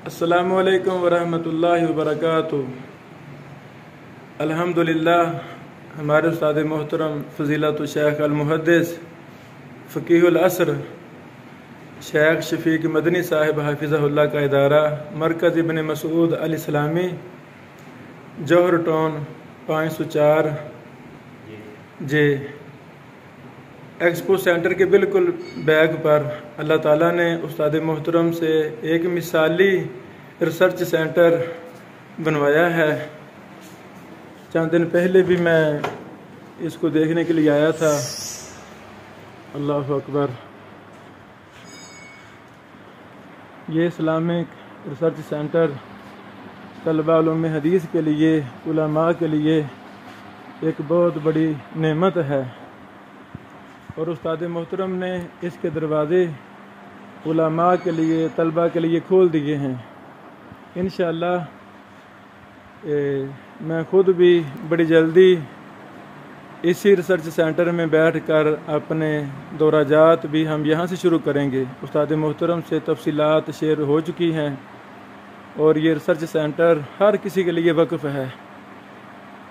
السلام علیکم ورحمۃ اللہ وبرکاتہ۔ الحمدللہ ہمارے استاد محترم فضیلت الشیخ المحدث فقیہ العصر شیخ شفیق مدنی صاحب حافظہ اللہ کا ادارہ مرکز ابن مسعود الاسلامی جوہر ٹاؤن 504 جے ایکسپو سینٹر کے بالکل بیک پر اللہ تعالیٰ نے استاد محترم سے ایک مثالی ریسرچ سینٹر بنوایا ہے۔ چند دن پہلے بھی میں اس کو دیکھنے کے لیے آیا تھا۔ اللہ اکبر۔ یہ اسلامک ریسرچ سینٹر طلبہ علوم حدیث کے لیے، علماء کے لیے ایک بہت بڑی نعمت ہے، اور استاد محترم نے اس کے دروازے علماء کے لیے، طلبہ کے لیے کھول دیے ہیں۔ انشاءاللہ میں خود بھی بڑی جلدی اسی ریسرچ سینٹر میں بیٹھ کر اپنے دورہ جات بھی ہم یہاں سے شروع کریں گے۔ استاد محترم سے تفصیلات شیئر ہو چکی ہیں، اور یہ ریسرچ سینٹر ہر کسی کے لیے وقف ہے،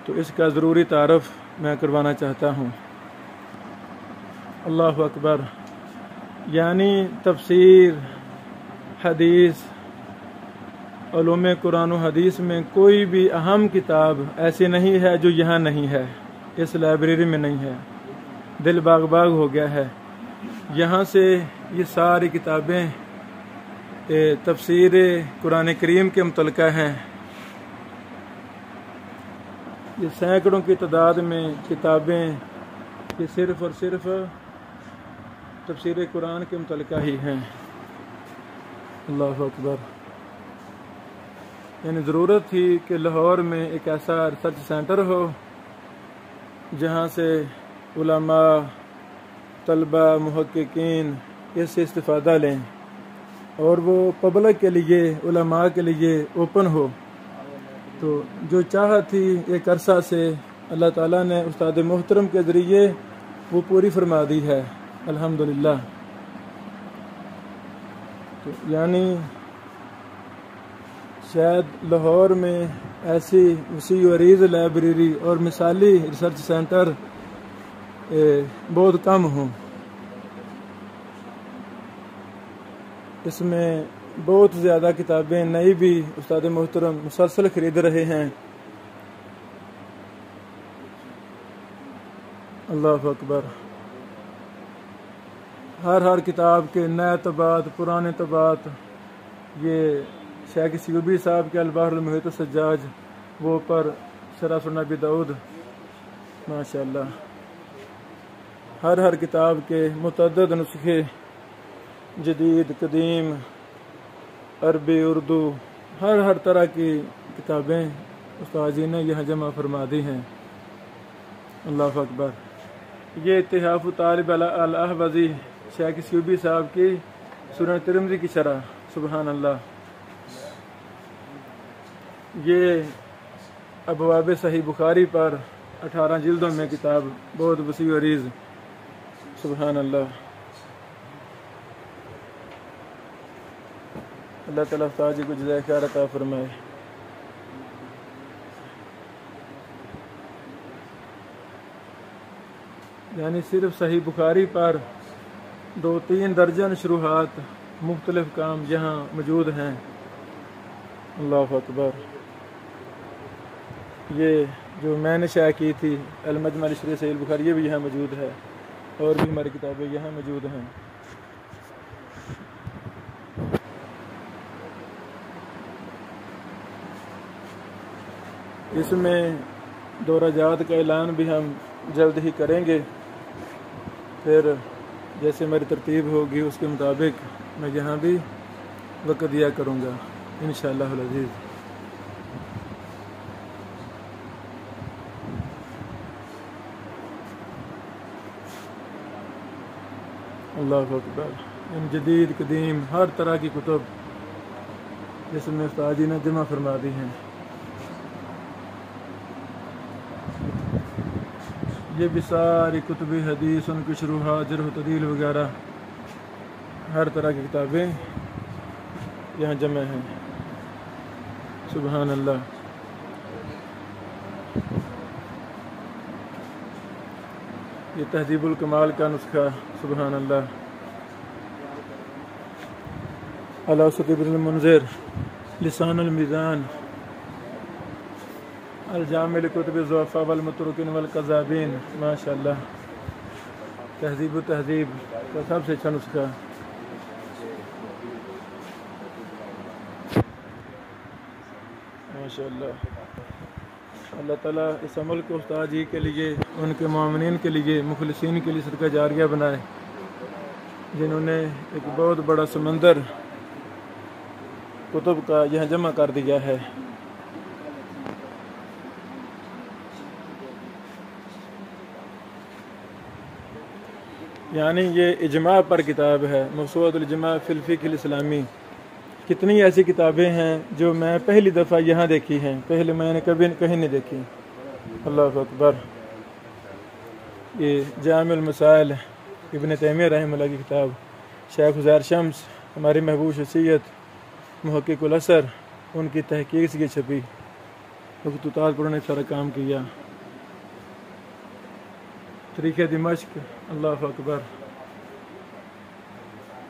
تو اس کا ضروری تعارف میں کروانا چاہتا ہوں۔ اللہ اکبر۔ یعنی تفسیر، حدیث، علوم قرآن و حدیث میں کوئی بھی اہم کتاب ایسی نہیں ہے جو یہاں نہیں ہے، اس لائبریری میں نہیں ہے۔ دل باغ باغ ہو گیا ہے۔ یہاں سے یہ ساری کتابیں تفسیر قرآن کریم کے متعلقہ ہیں۔ یہ سینکڑوں کی تعداد میں کتابیں یہ صرف اور صرف تفسیر قرآن کے متعلقہ ہی ہیں۔ اللہ اکبر۔ یعنی ضرورت تھی کہ لاہور میں ایک ایسا ریسرچ سینٹر ہو جہاں سے علماء، طلبہ، محققین اس سے استفادہ لیں، اور وہ پبلک کے لیے، علماء کے لیے اوپن ہو۔ تو جو چاہت تھی ایک عرصہ سے اللہ تعالیٰ نے استاد محترم کے ذریعے وہ پوری فرما دی ہے، الحمدللہ۔ تو یعنی شاید لاہور میں ایسی وسیع و عریض لائبریری اور مثالی ریسرچ سینٹر بہت کم ہوں۔ اس میں بہت زیادہ کتابیں نئی بھی استاد محترم مسلسل خرید رہے ہیں۔ اللہ اکبر۔ ہر کتاب کے نئے طبعات، پرانے طبعات، یہ شیخ سیوبی صاحب کے البحر المحیط السجاج، وہ پر شرح سنن ابی داؤد، ماشاءاللہ۔ ہر کتاب کے متعدد نسخے، جدید، قدیم، عربی، اردو، ہر طرح کی کتابیں استاد جی نے یہاں جمع فرما دی ہیں۔ اللہ اکبر۔ یہ اتحاف طالب الاحوذی شیخ سیوبی صاحب کی سنن ترمذی کی شرح، سبحان اللہ۔ یہ ابواب صحیح بخاری پر 18 جلدوں میں کتاب، بہت وسیع و عریض، سبحان اللہ۔ اللہ تعالیٰ استاد جی کو جزائے خیر عطا فرمائے۔ یعنی صرف صحیح بخاری پر 2-3 درجن شروحات، مختلف کام یہاں موجود ہیں۔ اللہ اکبر۔ یہ جو میں نے شائع کی تھی المجمع لشرح صحیح البخاری، یہ بھی یہاں موجود ہے، اور بھی ہماری کتابیں یہاں موجود ہیں۔ اس میں دورہ جات کا اعلان بھی ہم جلد ہی کریں گے، پھر جیسے میری ترتیب ہوگی اس کے مطابق میں یہاں بھی وقت دیا کروں گا انشاءاللہ العزیز۔ اللہ اکبر۔ ان جدید، قدیم، ہر طرح کی کتب جس میں استاد جی نے جمع فرما دی ہیں۔ یہ بھی ساری کتب حدیث، ان کی شروحات، جرح و تعدیل وغیرہ، ہر طرح کی کتابیں یہاں جمع ہیں۔ سبحان اللہ. یہ تہذیب الکمال کا نسخہ. سبحان اللہ. علاسط ابن المنذر لسان المیزان الجامع لکتب الضعفاء والمتروکین والکذابین. ماشاء اللہ. تہذیب و تہذیب کا سب سے اچھا نسخہ. ماشاء اللہ. اللہ تعالیٰ اس عمل کو استاد جی کے لیے، ان کے مومنین کے لیے، مخلصین کے لیے صدقہ جاریہ بنائے، جنہوں نے ایک بہت بڑا سمندر کتب کا یہاں جمع کر دیا ہے. یعنی یہ اجماع پر کتاب ہے، موسوعۃ الاجماع فی الفقہ الاسلامی. کتنی ایسی کتابیں ہیں جو میں پہلی دفعہ یہاں دیکھی ہیں، پہلے میں نے کبھی کہیں نہیں دیکھی. اللہ اکبر. یہ جامع المسائل ابن تیمیہ رحمہ اللہ کی کتاب، شیخ عزیر شمس ہماری محبوب شخصیت محقق العصر، ان کی تحقیق سے یہ چھپی. خطوطات پر انہوں نے سارا کام کیا. تاریخ دمشق. اللہ اکبر.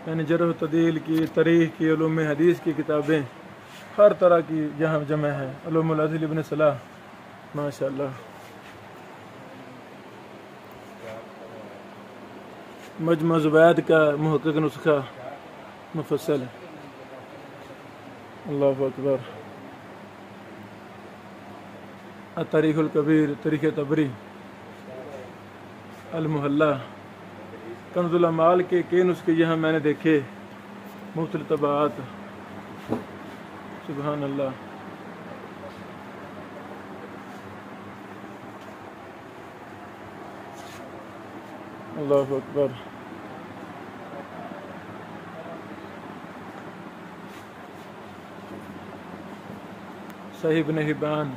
یعنی جرح و تعدیل کی، تاریخ کی، علوم حدیث کی کتابیں ہر طرح کی یہاں جمع ہے. علوم العدل ابن صلاح. ماشاء اللہ. مجمع زبید کا محقق نسخہ مفصل. اللہ اکبر. التاریخ الکبیر، تاریخ طبری. المحلہ. کنز الاعمال کے کئی نسخے یہاں میں نے دیکھے، مختلف طبعات. سبحان اللہ. اللہ اکبر. صحیح ابن حبان.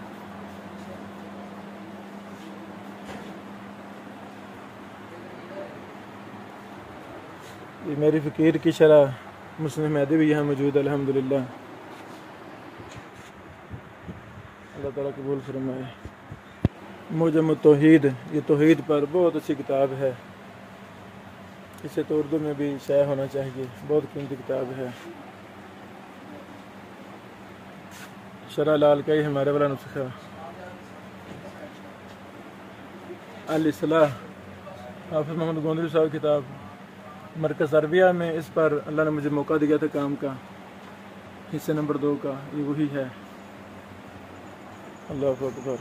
یہ میری فقیر کی شرح مسلم مہدی بھی یہاں موجود ہے. الحمدللہ. اللہ تعالیٰ قبول فرمائے. معجم التوحید، یہ توحید پر بہت اچھی کتاب ہے. اسے تو اردو میں بھی شائع ہونا چاہیے، بہت قیمتی کتاب ہے. شرح لال کا ہی ہمارے والا نسخہ. الاصلاح، حافظ محمد گوندری صاحب کتاب. مرکز عربیہ میں اس پر اللہ نے مجھے موقع دیا تھا کام کا، حصے نمبر 2 کا. یہ وہی ہے. اللہ اکبر.